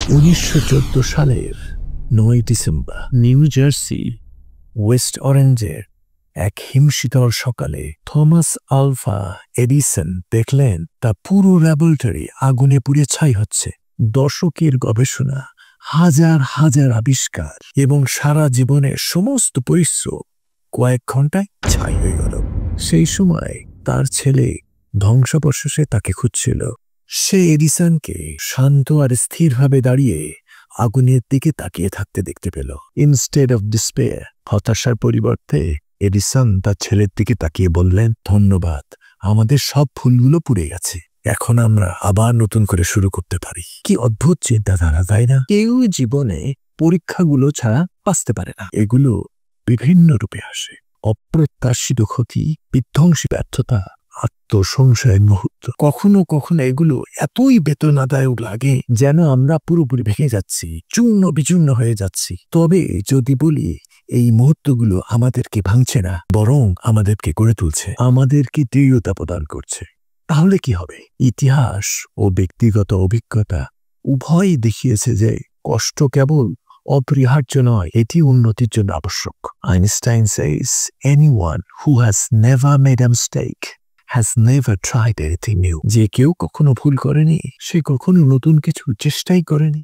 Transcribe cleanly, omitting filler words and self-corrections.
1914 সালের 9 December new jersey West অরেঞ্জের এক হিমশীতল সকালে থমাস আলভা এডিসন দেখলেন তা পুরো ল্যাবরেটরি আগুনে পুড়ে ছাই হচ্ছে। দশকের গবেষণা, হাজার হাজার আবিষ্কার এবং সারা জীবনের সমস্ত পরিশ্রম কয়েক ঘন্টায় ছাই হয়ে গেল। সেই সময় তার ছেলে ধ্বংসাবশেষে তাকে খুঁজছিল। সে এডিসনকে শান্ত আর স্থিরভাবে দাঁড়িয়ে আগুনের দিকে তাকিয়ে থাকতে দেখতে পেল। ইনস্টেড অফ ডিসপেয়ার, হতাশার পরিবর্তে এডিসন তার ছেলের দিকে তাকিয়ে বললেন, ধন্যবাদ, আমাদের সব ফুলগুলো পুড়ে গেছে, এখন আমরা আবার নতুন করে শুরু করতে পারি। কি অদ্ভুত চিন্তাধারা, তাই না? কেউ জীবনে পরীক্ষাগুলো ছাড়া বাঁচতে পারে না। এগুলো বিভিন্ন রূপে আসে: অপ্রত্যাশিত ক্ষতি, বিধ্বংসী ব্যর্থতা, আত্মসংশয়ের মুহূর্ত। কখনো কখনো এগুলো এতই বেদনাদায়ক লাগে যেন আমরা পুরোপুরি ভেঙে যাচ্ছি, চূর্ণ বিচূর্ণ হয়ে যাচ্ছি। তবে যদি বলি এই মুহূর্তগুলো আমাদেরকে ভাঙছে না, বরং আমাদেরকে গড়ে তুলছে, আমাদেরকে দৃঢ়তা প্রদান করছে, তাহলে কি হবে? ইতিহাস ও ব্যক্তিগত অভিজ্ঞতা উভয়ই দেখিয়েছে যে কষ্ট কেবল অপরিহার্য নয়, এটি উন্নতির জন্য আবশ্যক। Einstein says, anyone who has never made a mistake has never tried anything new. যে কেউ কখনো ভুল করেনি, সে কখনো নতুন কিছু চেষ্টাই করেনি।